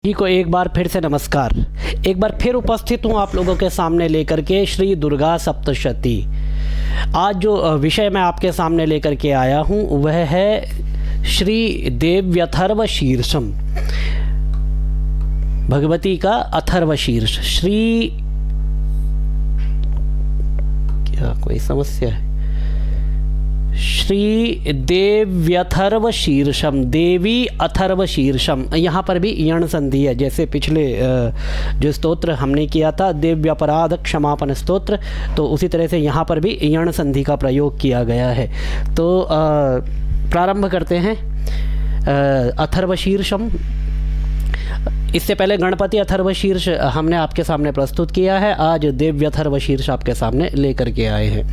जी को एक बार फिर से नमस्कार। एक बार फिर उपस्थित हूँ आप लोगों के सामने लेकर के श्री दुर्गा सप्तशती। आज जो विषय मैं आपके सामने लेकर के आया हूँ वह है श्री देव्यथर्व शीर्षम, भगवती का अथर्व शीर्ष। श्री क्या कोई समस्या है? श्री देव्यथर्व शीर्षम, देवी अथर्व शीर्षम। यहाँ पर भी यण संधि है, जैसे पिछले जो स्तोत्र हमने किया था देव्यपराध क्षमापन स्तोत्र, तो उसी तरह से यहाँ पर भी यण संधि का प्रयोग किया गया है। तो प्रारंभ करते हैं अथर्व शीर्षम। इससे पहले गणपति अथर्व शीर्ष हमने आपके सामने प्रस्तुत किया है, आज देव्यथर्व शीर्ष आपके सामने लेकर के आए हैं।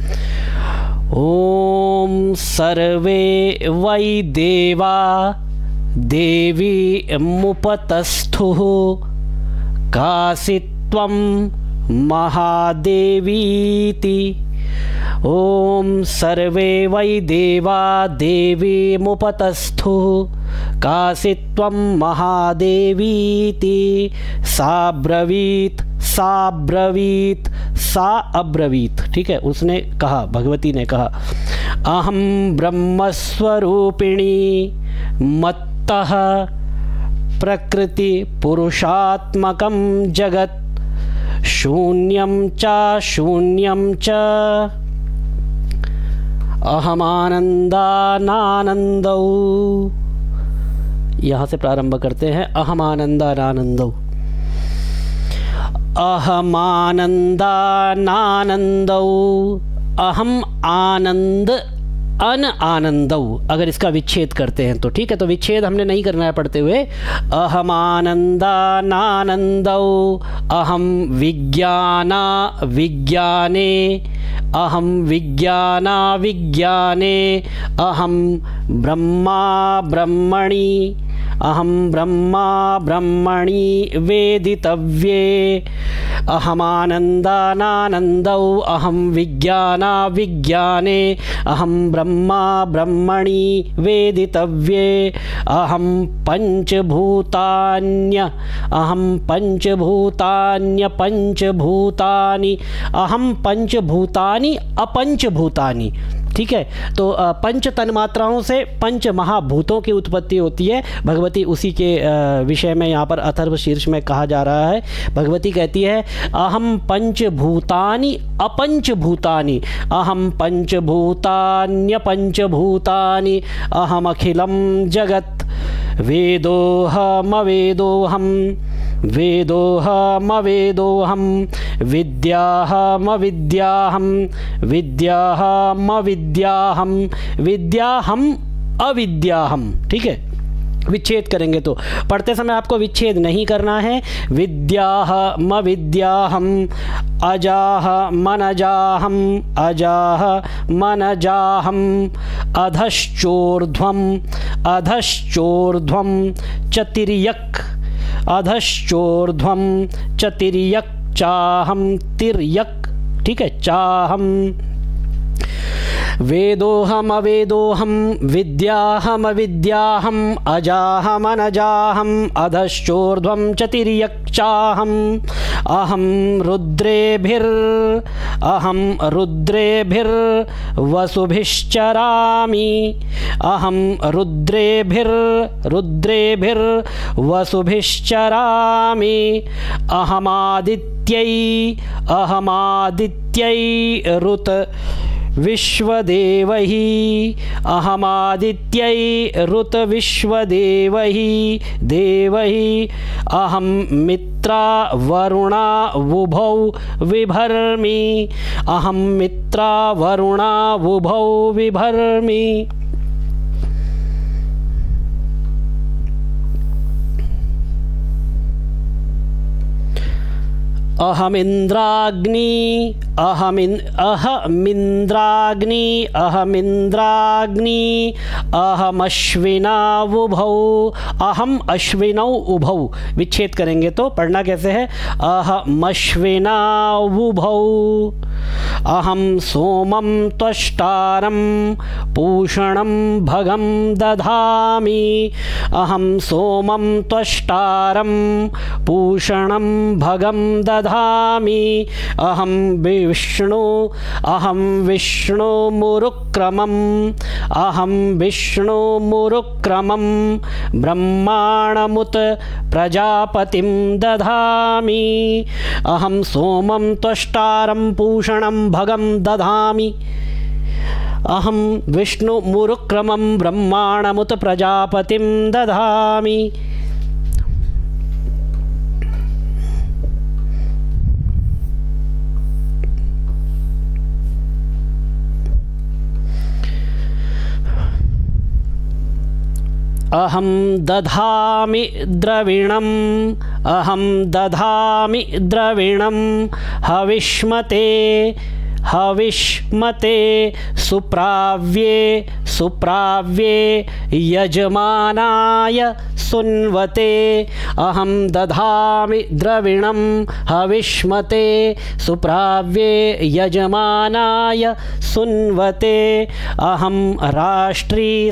ओम सर्वे वै देवा देवी मुपतस्थुः कासित्वं महादेवीति। ओम सर्वे वै देवा देवी मुपतस्थुः कासित्वं महादेवीति। साब्रवीत सा अब्रवीत। ठीक है, उसने कहा, भगवती ने कहा, अहम ब्रह्मस्वरूपिणी मत्तः प्रकृति पुरुषात्मकं जगत् शून्यं च अहमानन्दानानन्दौ। यहाँ से प्रारंभ करते हैं। अहमानन्दानानन्दौ, अहमानन्दानानन्दौ, अहम आनंद अन आनंदौ। अगर इसका विच्छेद करते हैं तो ठीक है, तो विच्छेद हमने नहीं करना है पढ़ते हुए। अहमानन्दानानन्दौ, अहम विज्ञाना विज्ञाने, अहम विज्ञाना विज्ञाने, अहम ब्रह्मा ब्रह्मणि, अहम ब्रह्मा ब्रह्मणि वेदितव्ये। अहमानन्दानानन्दौ, अहम विज्ञाना विज्ञाने, अहम ब्रह्मा ब्रह्मणि वेदितव्ये। अहम पंचभूतान्य, अहम पंचभूतान्य पंचभूतानि, अहम पंचभूतानि अपंचभूतानि। ठीक है, तो पंच तन्मात्राओं से पंच महाभूतों की उत्पत्ति होती है। भगवती उसी के विषय में यहाँ पर अथर्व शीर्ष में कहा जा रहा है। भगवती कहती है अहम पंचभूतानि अपंचभूतानि, अहम पंचभूतान्य पंचभूतानि, अहम अखिलम जगत् वेदोहमवेदोहम, वेदोहमवेदोहम, विद्याहमविद्याहम, विद्याहमविद्याहम, विद्याहम अविद्याहम। ठीक है, विच्छेद करेंगे तो पढ़ते समय आपको विच्छेद नहीं करना है। विद्याहमविद्याहम, अजाहमनजाहम, अजाहमनजाहम, अधश्चोर्ध्वम, अधश्चोर्ध्वम चतिर्यक्, अधश्चोर्ध्वम चतिर्यक्, चाहम तिर्यक्। ठीक है, चाहम वेदोहमवेदोहम, विद्याहमविद्याहम, अजाहमनजाहम, अधश्चोर्ध्वम चतिर्यक्, चाहम अहम रुद्रेभिर्वसुभिश्चरामि, अहम रुद्रेभिर्वसुभिश्चरामि, अहमादित्यै ऋत विश्वदेवहि, अहमादित्यै ऋत विश्वदेवहि देवहि, अहम मित्रा वरुणा वुभौ विभर्मि, अहम मित्रा वरुणा वुभौ विभर्मि। अहमिन्द्राग्नि अहमिन्द्राग्नि अहमिन्द्राग्नि अहमश्विनावुभौ। अहम अश्विनौ उभौ विच्छेद करेंगे तो पढ़ना कैसे है, अहमश्विनावुभौ। अहम सोमं त्वष्टारं पूषणं भगं दधामि। अहम सोमं त्वष्टारं पूषणं भगं दधामि। अहम विष्णुमुरुक्रमम् ब्रह्माणमुत प्रजापतिं दधामि। अहम सोमं त्वष्टारं पूषणं भगं दधामि। अहम विष्णुमुरुक्रमं ब्रह्माणमुत प्रजापतिं दधामि। अहम दधामि द्रविणम् हविष्मते सुप्राव्ये यजमानाय सुन्वते। अहम दधामि द्रविणं हविष्मते सुप्राव्ये यजमानाय सुन्वते। अहम राष्ट्री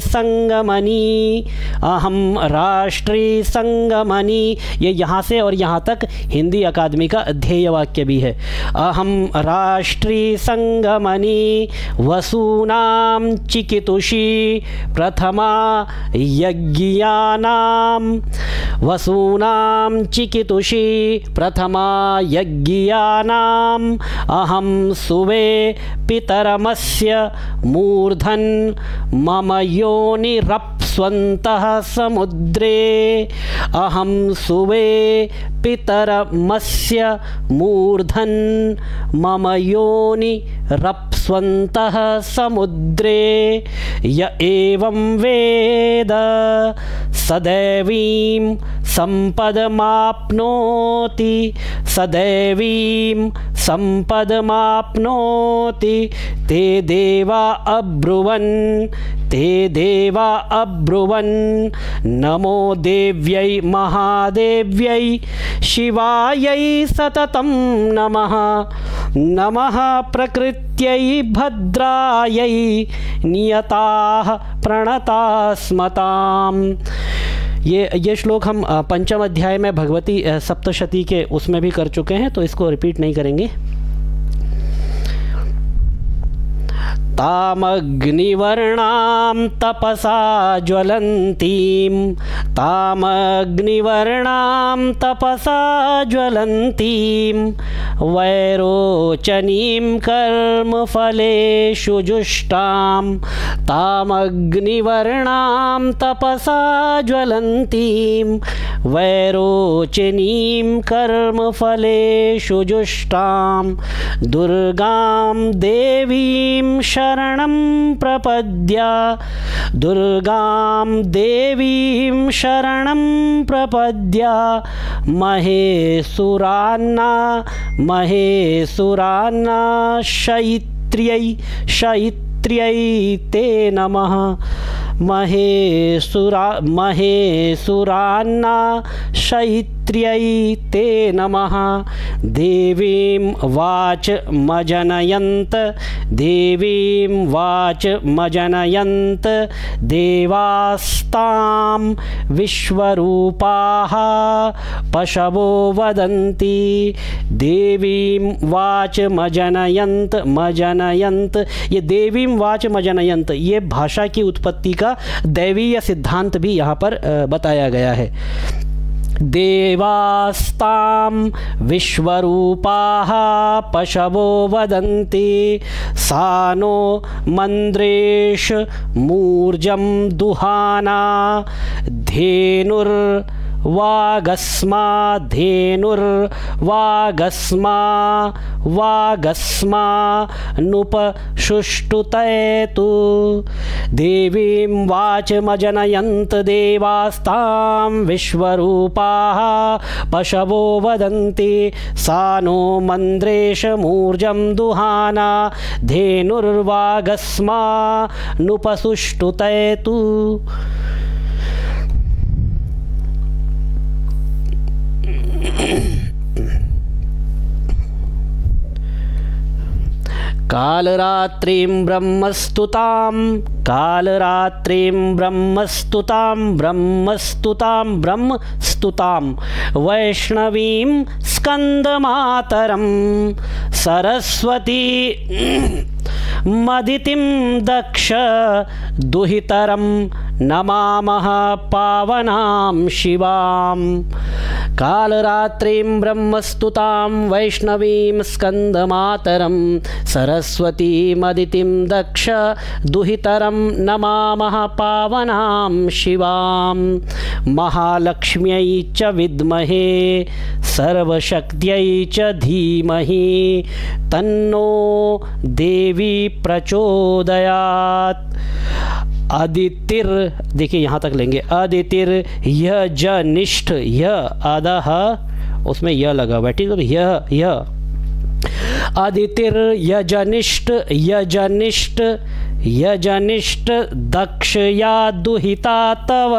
संगमनी, ये यहाँ से और यहाँ तक हिंदी अकादमी का ध्येय वाक्य भी है। अहम राष्ट्री संगमनी वसूनां चिकितुषी प्रथमा यज्ञियानाम्। अहं सुवे पितरमस्य मूर्धन् मम योनिरप्स्वन्तः समुद्रे। अहं सुवे पितरमस्य मूर्धन् मम योनिरप्स्वन्तः समुद्रे। य एवं वेद सदैवीं सम्पदमाप्नोति। ते देवा अब्रुवन् नमो देव्यै महादेव्यै शिवायै सततं नमः प्रकृत्यै भद्रायै नियताः प्रणतास्मताम्। ये श्लोक हम पंचम अध्याय में भगवती सप्तशती के उसमें भी कर चुके हैं, तो इसको रिपीट नहीं करेंगे। तामग्निवर्णां तपसा ज्वलन्तीं वैरोचनीं कर्मफलेषु जुष्टां। तामग्निवर्णां तपसा ज्वलन्तीं वैरोचनीं कर्मफलेषु जुष्टां। दुर्गां देवीं शरणं प्रपद्या महेसुरान्ना शयित्र्यै ते नमः। महेसुरान्ना शयित्र्यै ते नमः। देवीं वाचमजनयन्त देवास्तां विश्वरूपाः पशवो वदन्ति। देवीं वाचमजनयन्त ये देवीं वाचमजनयन्त ये भाषा की उत्पत्ति का दैवीय सिद्धांत भी यहाँ पर बताया गया है। देवास्तां विश्वरूपाः पशवो वदन्ति। सानो मन्द्रेश मूर्जं दुहाना वागस्मा धेनुर्वागस्मा वागस्मा नुपशुष्टुतयतु देवीं वाचमजनयन्त देवास्तां विश्वरूपाः पशवो वदन्ति सा नो मन्द्रेशमूर्जं दुहाना धेनुर्वागस्मा नुपसुष्टुतयतु। कालरात्रिं ब्रह्मस्तुतां कालरात्रिं ब्रह्मस्तुतां ब्रह्मस्तुतां ब्रह्मस्तुतां वैष्णवीं स्कन्दमातरं सरस्वती मदितिं दक्ष दुहितरं नमामः पावनां शिवां। कालरात्रिं ब्रह्मस्तुतां वैष्णवीं स्कन्दमातरं सरस्वती मदितिं दक्ष दुहितरं नमामः पावनां शिवां। महालक्ष्म्यै च विद्महे सर्वशक्त्यै च धीमहि तन्नो देवी प्रचोदयात्। अदितिर, देखिए यहाँ तक लेंगे, अदितिर यह जनिष्ठ, यह अदह उसमें यह लगा हुआ है, ठीक है, तो यह अदितिर यजनिष्ठ यजनिष्ठ यजनिष्ठ दक्ष या दुहिता तव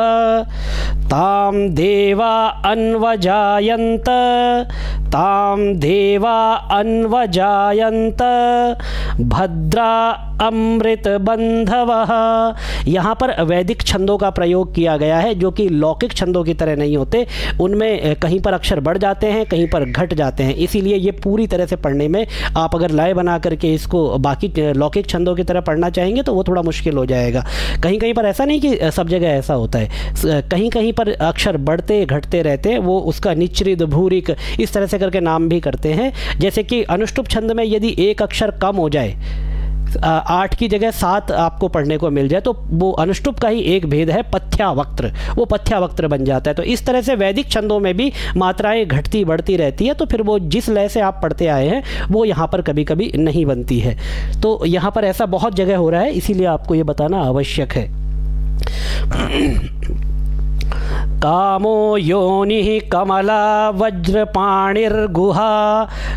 ताम देवा अन्वजायन्त ताम देवा अन्वजायन्त भद्रा अमृत बंधवः। यहाँ पर वैदिक छंदों का प्रयोग किया गया है जो कि लौकिक छंदों की तरह नहीं होते, उनमें कहीं पर अक्षर बढ़ जाते हैं, कहीं पर घट जाते हैं, इसीलिए ये पूरी तरह से पढ़ने में आप अगर लय बना करके इसको बाकी लौकिक छंदों की तरह पढ़ना चाहेंगे तो वो थोड़ा मुश्किल हो जाएगा। कहीं कहीं पर ऐसा नहीं कि सब जगह ऐसा होता है, कहीं कहीं पर अक्षर बढ़ते घटते रहते हैं, वो उसका निचरित भूरिक इस तरह से करके नाम भी करते हैं। जैसे कि अनुष्टुप छंद में यदि एक अक्षर कम हो जाए, 8 की जगह 7 आपको पढ़ने को मिल जाए, तो वो अनुष्टुप का ही एक भेद है पथ्यावक्त्र, वो पथ्यावक्त्र बन जाता है। तो इस तरह से वैदिक छंदों में भी मात्राएं घटती बढ़ती रहती है, तो फिर वो जिस लय से आप पढ़ते आए हैं वो यहाँ पर कभी कभी नहीं बनती है। तो यहाँ पर ऐसा बहुत जगह हो रहा है, इसीलिए आपको ये बताना आवश्यक है। कामो योनिः कमला वज्रपाणिर्गुहा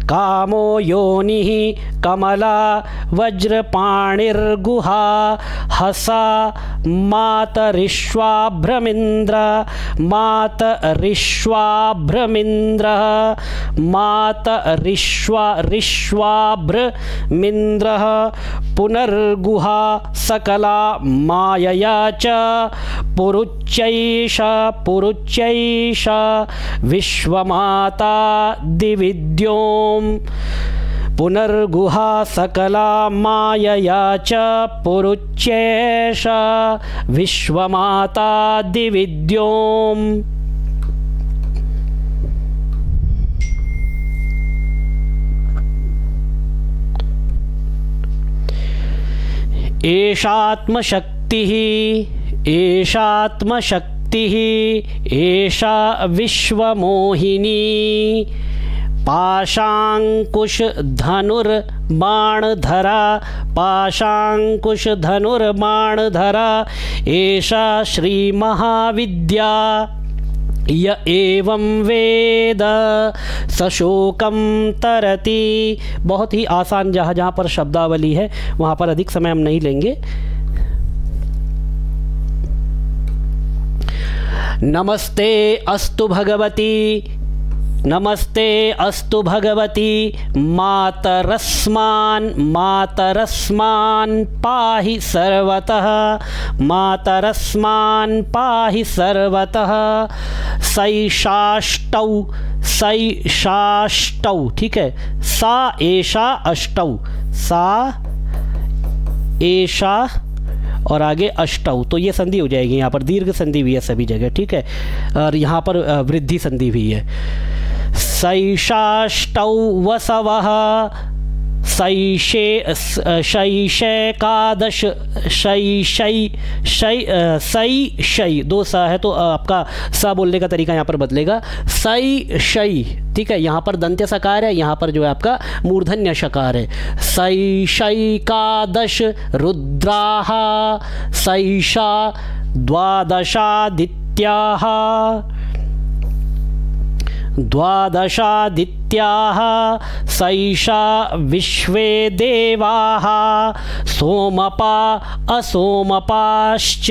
कामो योनिः कमला वज्रपाणिर्गुहा हसा मातरिश्वाभ्रमिन्द्र मातरिश्वाभ्रमिन्द्र मातरिश्वाभ्रमिन्द्र पुनर्गुहा सकला मायया च पुरुच्चैषा पुरुच्चैषा विश्वमाता दिविद्यों पुनर्गुहा सकला मायया च पुरुच्चैषा विश्वमाता दिविद्यों। एषात्मशक्तिः एषात्मशक्तिः एषा विश्वमोहिनी पाशाङ्कुशधनुर्बाणधरा पाशाङ्कुशधनुर्बाणधरा एषा श्रीमहाविद्या य एवं वेद सशोकम तरति। बहुत ही आसान, जहाँ जहाँ पर शब्दावली है वहाँ पर अधिक समय हम नहीं लेंगे। नमस्ते अस्तु भगवती नमस्ते अस्तु भगवती मातरस्मान् मातरस्मान् पाहि सर्वतः मातरस्मान् पाहि सर्वतः। सैषाष्टौ सैषाष्टौ, ठीक है, सा एषा अष्टौ सा एषा और आगे अष्टौ, तो ये संधि हो जाएगी। यहाँ पर दीर्घ संधि भी है सभी जगह, ठीक है, और यहाँ पर वृद्धि संधि भी है। सैषाष्टौ वसवः शैशैकादश शै दो सा है तो आपका सा बोलने का तरीका यहाँ पर बदलेगा, शै। ठीक है, यहाँ पर दंत्य सकार है, यहाँ पर जो है आपका मूर्धन्य शकार है। शैशैकादश रुद्राः सैषा द्वादशादित्याः सैषा विश्वे देवाः सोमपा असोमपाश्च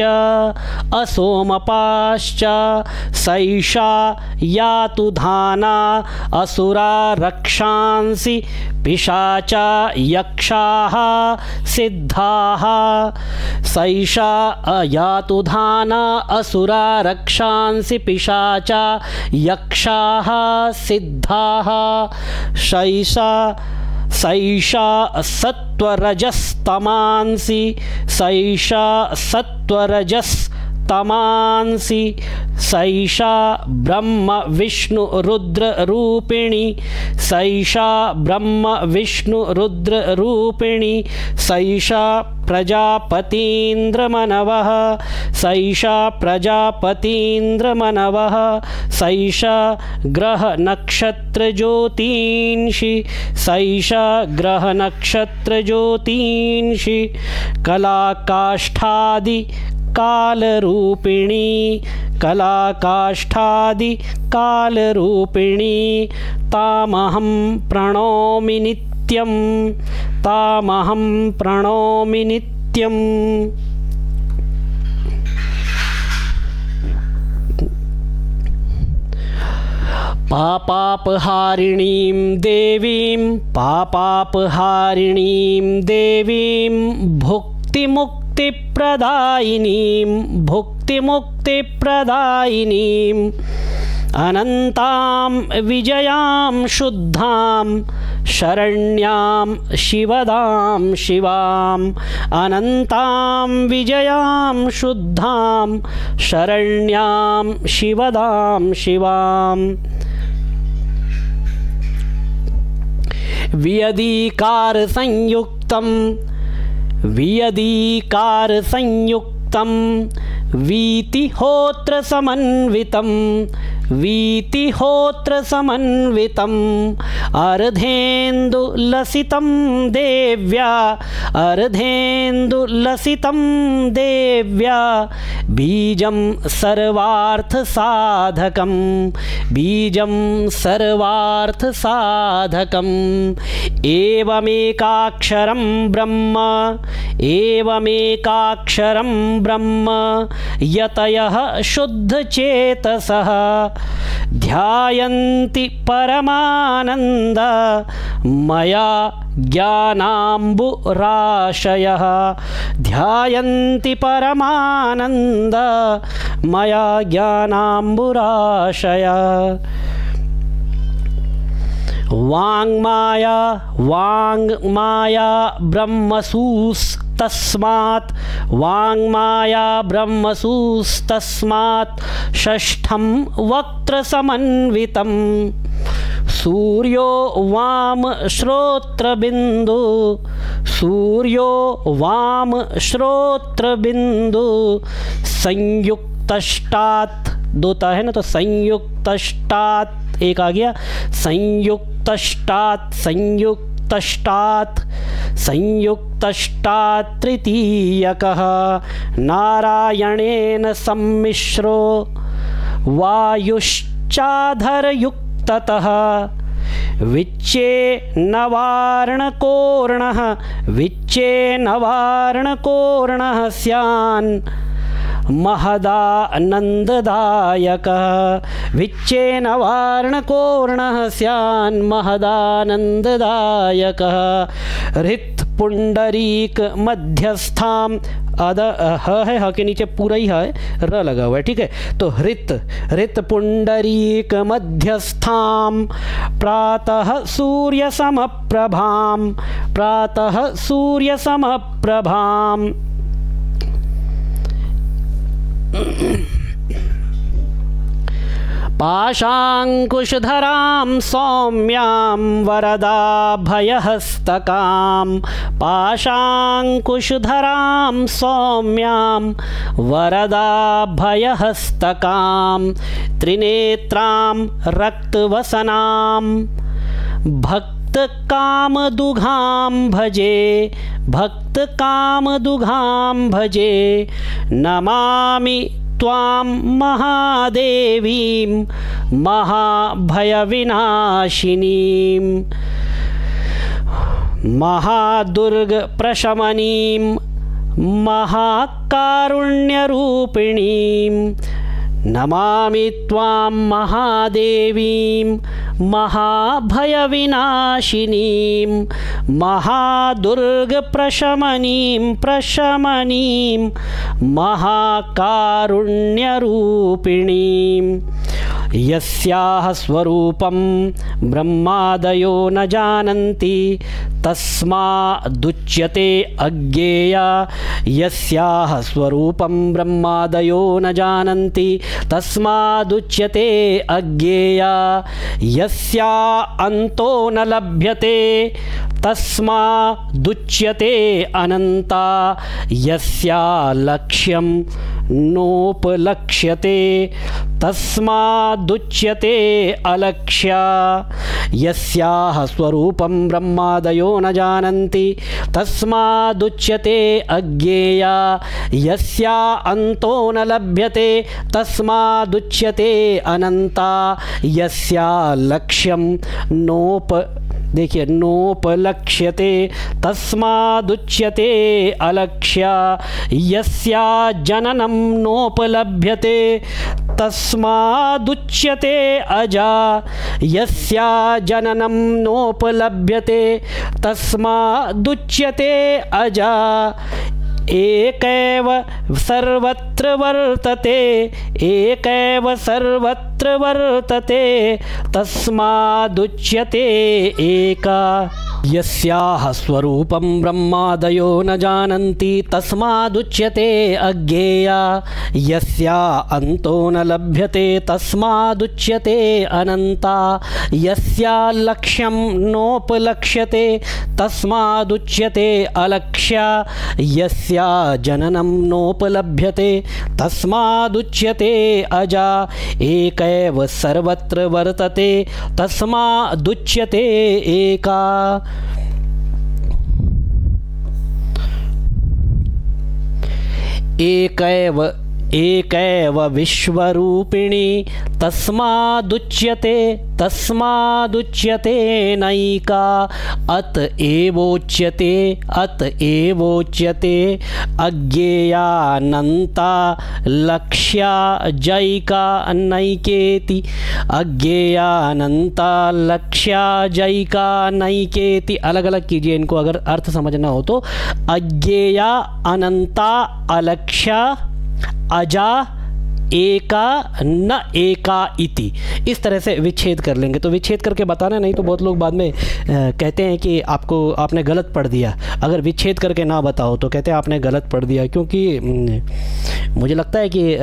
सैषा यातु धाना असुरा रक्षांसि पिशाचा यक्षाः सिद्धाः। सैषा यातु धाना असुरा रक्षांसि पिशाचा यक्षाः सिद्धाः। सैषा सत्वरजस्तमांसि सैषा ब्रह्म विष्णु रुद्र रूपिणी सैषा प्रजापतीन्द्रमनवः सैषा ग्रह नक्षत्र ज्योतिंषि कलाकाष्ठादि कालरूपिणी तामहं प्रणौमि नित्यम्। पापापहारिणीं देवीं भुक्तिमुक्तिप्रदायिनीं अनन्तां विजयां शुद्धां शरण्यां शिवदां शिवाम् अनन्तां विजयां शुद्धां शरण्यां शिवदां शिवाम्। वियदीकारसंयुक्तं वीतिहोत्रसमन्वितं अर्धेन्दुलसितं देव्या बीजं सर्वार्थसाधकम् एवमेकाक्षरं ब्रह्म यतयः शुद्धचेतसः ध्यायन्ति परमानन्द मया ज्ञानाम्बुराशयः वाङ्माया ब्रह्मसूस्तस्मात् षष्ठं वक्त्रसमन्वितं सूर्यो वाम श्रोत्रबिन्दु संयुक्तष्टात् दोता है ना, तो संयुक्तष्टात् एक आ गया, संयुक्तष्टात् तृतीयकः नारायणेन सम्मिश्रो वायुश्चाधरयुक्ततः विच्चेन्नवारणकोर्णः स्यान् महदानन्ददायकः हृत् पुंडरीक मध्यस्थाम अद है ह के नीचे पूरा ही है र लगा हुआ है, ठीक है। तो हृत पुंडरीक मध्यस्थाम प्रातः सूर्य समप्रभाम पाशाङ्कुशधरां सौम्यां वरदाभयहस्तकां पाशाङ्कुशधरां सौम्यां वरदाभयहस्तकां त्रिनेत्रां रक्तवसनां भक्तकामदुघां भजे भक्तकामदुघां भजे नमामि त्वां महादेवीं महाभयविनाशिनीं महादुर्गप्रशमनीं महाकारुण्यरूपिणीं नमामि त्वां महादेवीं महाभयविनाशिनीं महादुर्गप्रशमनीं महाकारुण्यरूपिणीं यस्याः स्वरूपं ब्रह्मादयो न जानन्ति तस्मादुच्यते अज्ञेया यस्याः स्वरूपं ब्रह्मादयो न जानन्ति तस्मादुच्यते अज्ञेया यस्या अन्तो न लभ्यते तस्मादुच्यते अनन्ता यस्या लक्ष्यं नोपलक्ष्यते तस्मादुच्यते अलक्ष्या यस्याः स्वरूपं ब्रह्मादयो न जानन्ति तस्मादुच्यते अज्ञेया यस्या अन्तो न लभ्यते तस्मादुच्यते अनन्ता यस्या लक्ष्यं नोपलक्ष्यते तस्मादुच्यते अलक्ष्या यस्या जननं नोपलभ्यते तस्मादुच्यते अजा यस्या जननं नोपलभ्यते तस्मादुच्यते अजा एकैव सर्वत्र वर्तते एकैव सर्वत्र वर्तते तस्मादुच्यते एका यस्याः स्वरूपं ब्रह्मादयो न जानन्ति तस्मादुच्यते अज्ञेया यस्या अन्तो न लभ्यते तस्मादुच्यते अनन्ता यस्या लक्ष्यं नोपलक्ष्यते तस्मादुच्यते अलक्ष्या यस्या जननं नोपलभ्यते तस्मादुच्यते अजा एकैव सर्वत्र वर्तते तस्मादुच्यते एका एकैव विश्वरूपिणी तस्मादुच्यते नैका अत एवोच्यते अज्ञेयानन्ता लक्ष्या जैका नैकेति अज्ञेयानन्ता लक्ष्या जैका नैकेति। अलग अलग कीजिए इनको अगर अर्थ समझना हो तो। अज्ञेया अनंता अलक्ष्या अजा एका न एका इति, इस तरह से विच्छेद कर लेंगे। तो विच्छेद करके बताना, नहीं तो बहुत लोग बाद में कहते हैं कि आपने गलत पढ़ दिया। अगर विच्छेद करके ना बताओ तो कहते हैं आपने गलत पढ़ दिया, क्योंकि मुझे लगता है कि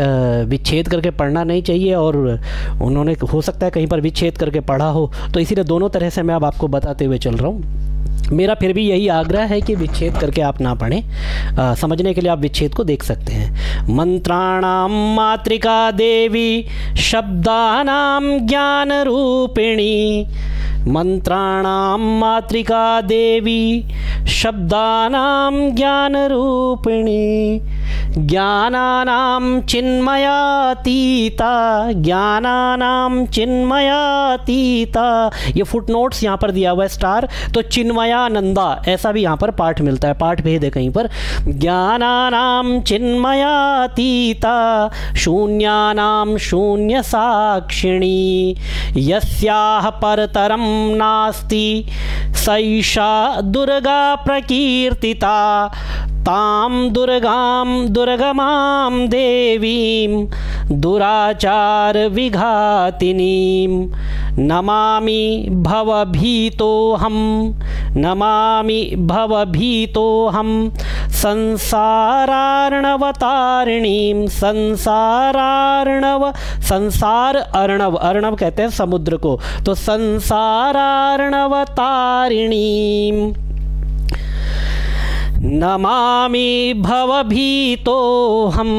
विच्छेद करके पढ़ना नहीं चाहिए और उन्होंने हो सकता है कहीं पर विच्छेद करके पढ़ा हो, तो इसीलिए दोनों तरह से मैं अब आपको बताते हुए चल रहा हूँ। मेरा फिर भी यही आग्रह है कि विच्छेद करके आप ना पढ़ें, समझने के लिए आप विच्छेद को देख सकते हैं। मंत्राणां मातृका देवी शब्दानां ज्ञान रूपिणी मंत्राणां मातृका देवी शब्दानां ज्ञान रूपिणी ज्ञानानां चिन्मयातीता ज्ञानानां चिन्मयातीता। ये फुटनोट्स यहाँ पर दिया हुआ है स्टार, तो चिन्मयानंदा ऐसा भी यहाँ पर पाठ मिलता है, पाठ भेद है कहीं पर। ज्ञानानां चिन्मयातीता शून्यानां शून्य साक्षिणी यस्याः परतरं नास्ति सैषा दुर्गा प्रकीर्तिता तां दुर्गां दुर्गमां देवीं दुराचार विघातिनीं नमामि भवभीतोऽहं संसारार्णवतारिणीं, संसार अर्णव, अर्णव कहते हैं समुद्र को, तो संसारार्णवतारिणीं नमामि भवभीतोऽहं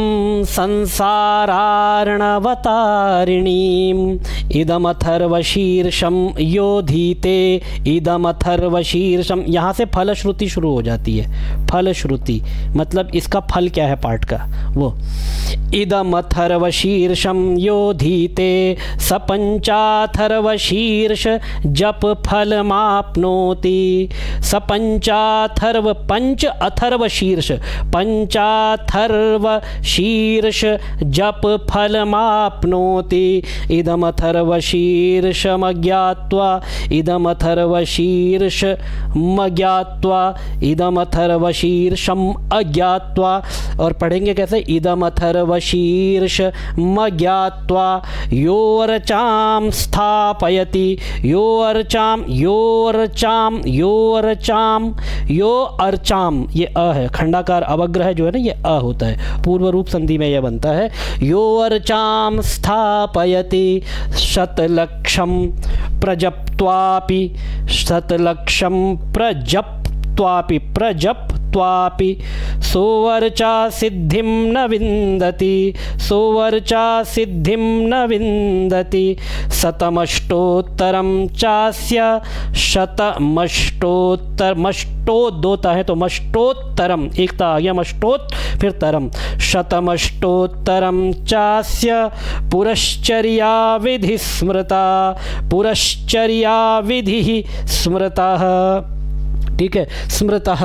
संसारार्णवतारिणीम् इदमथर्वशीर्षं योधीते, इदमथर्वशीर्षम, यहाँ से फलश्रुति शुरू हो जाती है। फलश्रुति मतलब इसका फल क्या है पाठ का, वो इदमथर्वशीर्षं योधीते सपंचाथर्वशीर्ष जप फलमाप्नोति, सपंचाथर्व, पंच अथर्व शीर्ष, पंचाथर्व शीर्ष जप फलमाप्नोति, इदमथर्व शीर्षमज्ञात्वा, इदमथर्व शीर्षमज्ञात्वा, इदमथर्व शीर्षम अज्ञात्वा। और पढ़ेंगे कैसे, इदमथर्व शीर्षमज्ञात्वा योर्चाम स्थापयति, योर्चाम योर्चाम योर्चाम यो अर्चाम, ये अ है, खंडाकार अवग्रह जो है ना ये अ होता है, पूर्व रूप संधि में यह बनता है। यो अर्चाम स्थापयति शतलक्षम प्रजप्त्वापि, शतलक्षम प्रजप्त्वापि, प्रजप्त्वापि सोवर्चा सिद्धिं न विन्दति, सोवर्चा सिद्धिं न विन्दति, शतमष्टोत्तरं चास्य शतमष्टोत्तर, मष्टोत दोता है तो मष्टोत्तरम, एकता आ गया, मष्टोत फिर तरम, शतमष्टोत्तरम चास्य पुरश्चर्या विधि स्मृता, पुरश्चर्या विधि स्मृता, ठीक है, स्मृतः।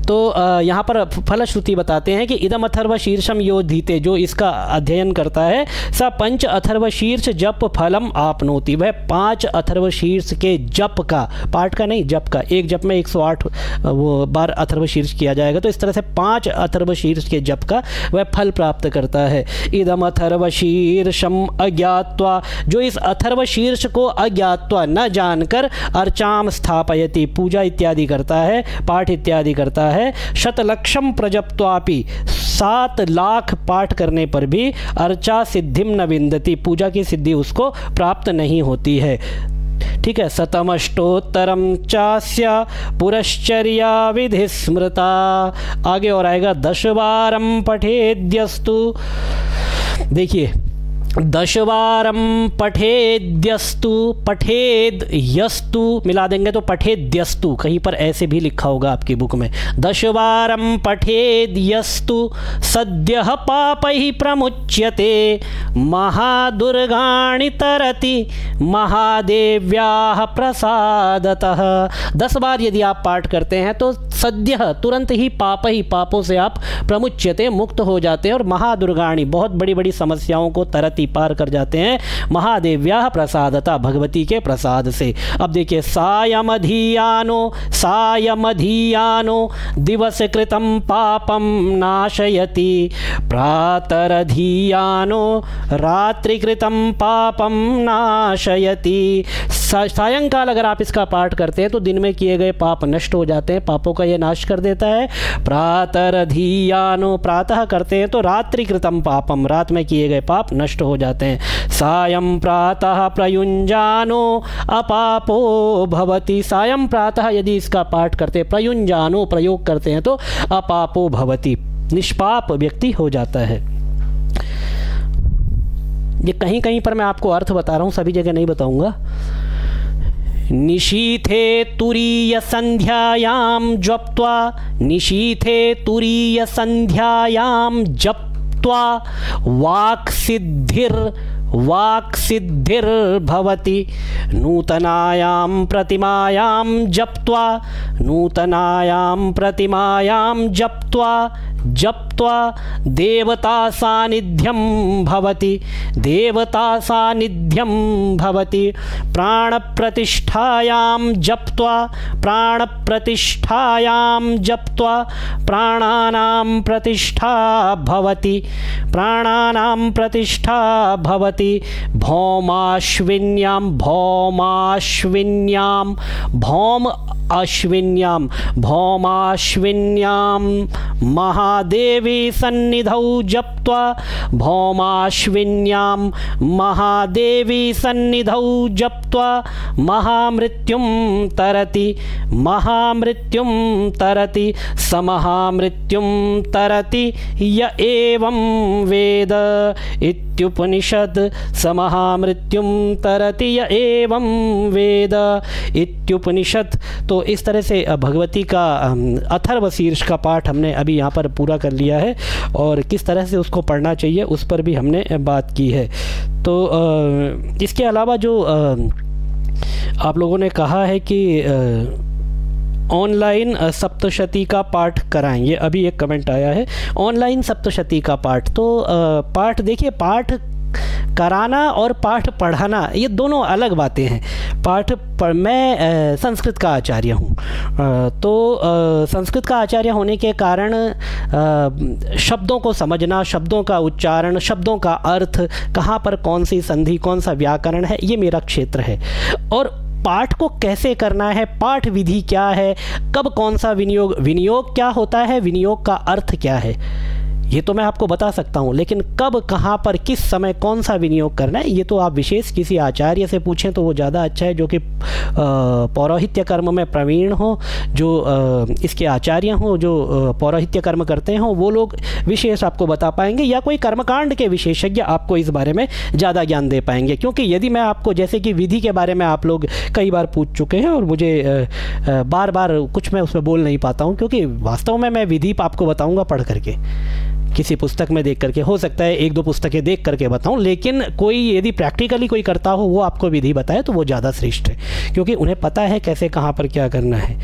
तो यहाँ पर फलश्रुति बताते हैं कि इदम अथर्व शीर्षम योधीते, जो इसका अध्ययन करता है, स पंच अथर्व शीर्ष जप फलम आपनोति, वह 5 अथर्व शीर्ष के जप का, पाठ का नहीं जप का, एक जप में 108 वो बार अथर्व शीर्ष किया जाएगा, तो इस तरह से 5 अथर्व शीर्ष के जप का वह फल प्राप्त करता है। इदम अथर्व शीर्षम अज्ञात्वा, जो इस अथर्व शीर्ष को अज्ञात्वा न जानकर अर्चाम स्थापयति, पूजा इत्यादि करता है, पाठ इत्यादि करता है, शतलक्षम प्रजप्त्वापि, 7 लाख पाठ करने पर भी अर्चा सिद्धिम न विन्दति, पूजा की सिद्धि उसको प्राप्त नहीं होती है। ठीक है, शतमष्टोत्तरम चास्य पुरश्चर्या विधि स्मृता। आगे और आएगा 10 बारम पठेद्यस्तु, देखिए 10 बारम पठेद्यस्तु, पठेद यस्तु मिला देंगे तो पठेद्यस्तु, कहीं पर ऐसे भी लिखा होगा आपकी बुक में, 10 बारम पठेद्यस्तु सद्यः पापैः प्रमुच्यते महादुर्गाणि तरति महादेव्याः प्रसादतः। 10 बार यदि आप पाठ करते हैं तो सद्यः तुरंत ही पापैः, पापों से आप प्रमुच्यते, मुक्त हो जाते हैं, और महादुर्गाणि, बहुत बड़ी बड़ी समस्याओं को तरति, पार कर जाते हैं, महादेव्याः प्रसादता, भगवती के प्रसाद से। अब देखिए, सायमधीयानो, सायमधीयानो दिवस कृतं पापं नाशयति, प्रातरधीयानो रात्रि कृतं पापं नाशयति। सायंकाल अगर आप इसका पाठ करते हैं तो दिन में किए गए पाप नष्ट हो जाते हैं, पापों का ये नाश कर देता है। प्रातरधीयानो, प्रातः करते हैं तो रात्रि कृतं पापम, रात में किए गए पाप नष्ट हो जाते हैं। सायं प्रातः प्रयुञ्जानो अपापो भवति, सायं प्रातः यदि इसका पाठ करते, प्रयुञ्जानो प्रयोग करते हैं तो अपापो भवति, निष्पाप व्यक्ति हो जाता है। ये कहीं कहीं पर मैं आपको अर्थ बता रहा हूँ, सभी जगह नहीं बताऊंगा। निशीथे तुरीय संध्यायाम जप्त्वा, निशीथे तुरीय संध्यायाम जप्त्वा वाक्सिद्धिर्भवति, नूतनायां प्रतिमायां जप्त्वा, नूतनायां प्रतिमायां जप्त्वा जप्त्वा देवता सानिध्यं भवति, देवता सानिध्यं भवति। प्राणप्रतिष्ठायां जप्त्वा, प्राणप्रतिष्ठायां जप्त्वा प्राणानां प्रतिष्ठा भवति, प्राणानां प्रतिष्ठा भवति। भौमाश्विन्यां, भौमाश्विन्यां, भौम अश्विन्यां, भौमाश्विन्यां महादेवी सन्निधौ जप्त्वा, भौमाश्विन्यां महादेवी सन्निधौ जप्त्वा महामृत्युं तरति, महामृत्युं तरति। समहामृत्युं तरति य एवं वेद इत्युपनिषद, समहामृत्युं तरति य एवं वेद इत्युपनिषद। तो इस तरह से भगवती का अथर्वशीर्ष का पाठ हमने अभी यहाँ पर पूरा कर लिया है, और किस तरह से उसको पढ़ना चाहिए उस पर भी हमने बात की है। तो इसके अलावा जो आप लोगों ने कहा है कि ऑनलाइन सप्तशती का पाठ कराएं, ये अभी एक कमेंट आया है, ऑनलाइन सप्तशती का पाठ। तो पाठ देखिए, पाठ कराना और पाठ पढ़ाना ये दोनों अलग बातें हैं। मैं संस्कृत का आचार्य हूँ, तो संस्कृत का आचार्य होने के कारण शब्दों को समझना, शब्दों का उच्चारण, शब्दों का अर्थ, कहाँ पर कौन सी संधि, कौन सा व्याकरण है, ये मेरा क्षेत्र है। और पाठ को कैसे करना है, पाठ विधि क्या है, कब कौन सा विनियोग, विनियोग क्या होता है, विनियोग का अर्थ क्या है, ये तो मैं आपको बता सकता हूँ, लेकिन कब, कहाँ पर, किस समय कौन सा विनियोग करना है, ये तो आप विशेष किसी आचार्य से पूछें तो वो ज़्यादा अच्छा है, जो कि पौरोहित्य कर्म में प्रवीण हो, जो इसके आचार्य हों, जो पौरोहित्य कर्म करते हों, वो लोग विशेष आपको बता पाएंगे, या कोई कर्मकांड के विशेषज्ञ आपको इस बारे में ज़्यादा ज्ञान दे पाएंगे। क्योंकि यदि मैं आपको, जैसे कि विधि के बारे में आप लोग कई बार पूछ चुके हैं और मुझे बार बार कुछ मैं उसमें बोल नहीं पाता हूँ, क्योंकि वास्तव में मैं विधि आपको बताऊँगा पढ़ करके, किसी पुस्तक में देख करके, हो सकता है एक दो पुस्तकें देख करके बताऊं, लेकिन कोई यदि प्रैक्टिकली कोई करता हो वो आपको विधि बताए तो वो ज़्यादा श्रेष्ठ है, क्योंकि उन्हें पता है कैसे कहाँ पर क्या करना है।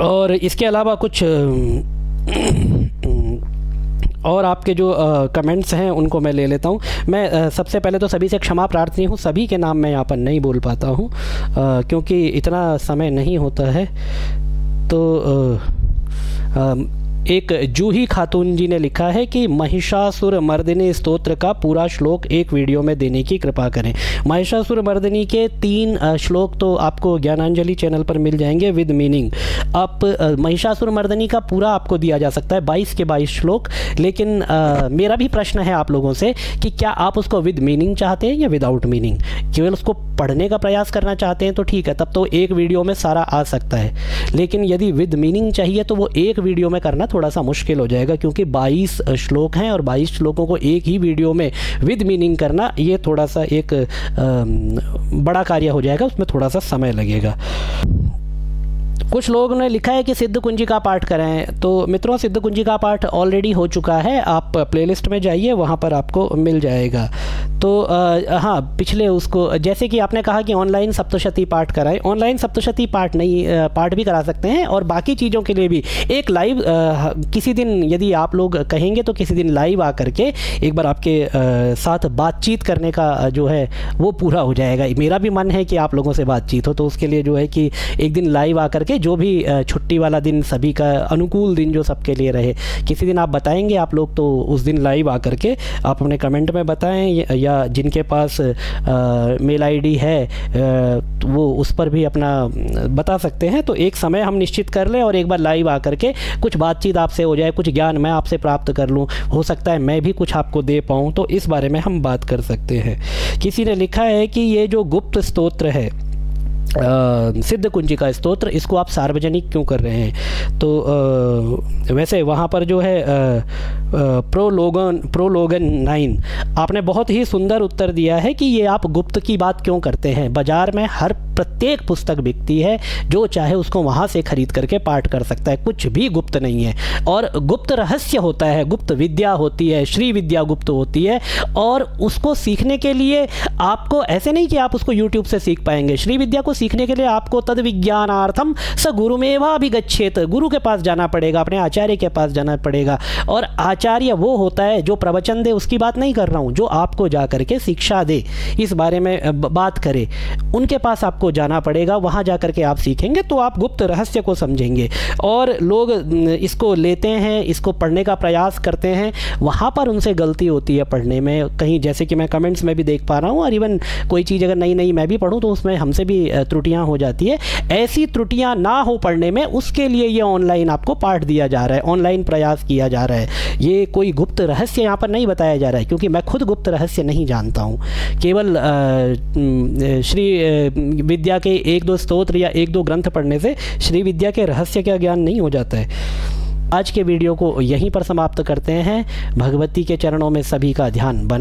और इसके अलावा कुछ और आपके जो कमेंट्स हैं उनको मैं ले लेता हूँ। मैं सबसे पहले तो सभी से क्षमा प्रार्थी हूँ, सभी के नाम मैं यहाँ पर नहीं बोल पाता हूँ क्योंकि इतना समय नहीं होता है। तो एक जूही खातून जी ने लिखा है कि महिषासुर मर्दिनी स्तोत्र का पूरा श्लोक एक वीडियो में देने की कृपा करें। महिषासुर मर्दिनी के 3 श्लोक तो आपको ज्ञानांजलि चैनल पर मिल जाएंगे विद मीनिंग। आप महिषासुर मर्दिनी का पूरा आपको दिया जा सकता है 22 के 22 श्लोक, लेकिन मेरा भी प्रश्न है आप लोगों से कि क्या आप उसको विद मीनिंग चाहते हैं या विदाउट मीनिंग। केवल उसको पढ़ने का प्रयास करना चाहते हैं तो ठीक है, तब तो एक वीडियो में सारा आ सकता है, लेकिन यदि विद मीनिंग चाहिए तो वो एक वीडियो में करना थोड़ा सा मुश्किल हो जाएगा, क्योंकि 22 श्लोक हैं और 22 श्लोकों को एक ही वीडियो में विद मीनिंग करना ये थोड़ा सा एक बड़ा कार्य हो जाएगा, उसमें थोड़ा सा समय लगेगा। कुछ लोगों ने लिखा है कि सिद्ध कुंजी का पाठ करें, तो मित्रों सिद्ध कुंजी का पाठ ऑलरेडी हो चुका है, आप प्लेलिस्ट में जाइए वहाँ पर आपको मिल जाएगा। तो हाँ, पिछले उसको जैसे कि आपने कहा कि ऑनलाइन सप्तशती पाठ कराएं, ऑनलाइन सप्तशती पाठ नहीं, पाठ भी करा सकते हैं, और बाकी चीज़ों के लिए भी एक लाइव किसी दिन यदि आप लोग कहेंगे तो किसी दिन लाइव आकर के एक बार आपके साथ बातचीत करने का जो है वो पूरा हो जाएगा। मेरा भी मन है कि आप लोगों से बातचीत हो, तो उसके लिए जो है कि एक दिन लाइव आकर के, जो भी छुट्टी वाला दिन, सभी का अनुकूल दिन जो सबके लिए रहे, किसी दिन आप बताएंगे आप लोग, तो उस दिन लाइव आकर के आप अपने कमेंट में बताएं, या जिनके पास मेल आईडी है वो उस पर भी अपना बता सकते हैं। तो एक समय हम निश्चित कर लें और एक बार लाइव आकर के कुछ बातचीत आपसे हो जाए, कुछ ज्ञान मैं आपसे प्राप्त कर लूँ, हो सकता है मैं भी कुछ आपको दे पाऊँ, तो इस बारे में हम बात कर सकते हैं। किसी ने लिखा है कि ये जो गुप्त स्तोत्र है सिद्ध कुंजी का स्तोत्र, इसको आप सार्वजनिक क्यों कर रहे हैं। तो वैसे वहाँ पर जो है प्रोलोगन 9 आपने बहुत ही सुंदर उत्तर दिया है कि ये आप गुप्त की बात क्यों करते हैं। बाज़ार में हर प्रत्येक पुस्तक बिकती है, जो चाहे उसको वहाँ से खरीद करके पाठ कर सकता है, कुछ भी गुप्त नहीं है। और गुप्त रहस्य होता है, गुप्त विद्या होती है, श्री विद्या गुप्त होती है, और उसको सीखने के लिए आपको ऐसे नहीं कि आप उसको यूट्यूब से सीख पाएंगे। श्री विद्या को सीखने के लिए आपको तद विज्ञानार्थम स गुरुमेवाभिगच्छेत, गुरु के पास जाना पड़ेगा, अपने आचार्य के पास जाना पड़ेगा। और आचार्य वो होता है जो प्रवचन दे, उसकी बात नहीं कर रहा हूँ, जो आपको जा करके शिक्षा दे, इस बारे में बात करे, उनके पास आपको जाना पड़ेगा। वहाँ जा करके आप सीखेंगे तो आप गुप्त रहस्य को समझेंगे। और लोग इसको लेते हैं, इसको पढ़ने का प्रयास करते हैं, वहाँ पर उनसे गलती होती है पढ़ने में। कहीं जैसे कि मैं कमेंट्स में भी देख पा रहा हूँ, और इवन कोई चीज़ अगर नई नई मैं भी पढ़ूँ तो उसमें हमसे भी त्रुटियाँ हो जाती है। ऐसी त्रुटियाँ ना हो पढ़ने में, उसके लिए ये ऑनलाइन आपको पाठ दिया जा रहा है, ऑनलाइन प्रयास किया जा रहा है। ये कोई गुप्त रहस्य यहाँ पर नहीं बताया जा रहा है, क्योंकि मैं खुद गुप्त रहस्य नहीं जानता हूँ। केवल श्री विद्या के 1-2 स्तोत्र या 1-2 ग्रंथ पढ़ने से श्री विद्या के रहस्य का ज्ञान नहीं हो जाता है। आज के वीडियो को यहीं पर समाप्त करते हैं। भगवती के चरणों में सभी का ध्यान बना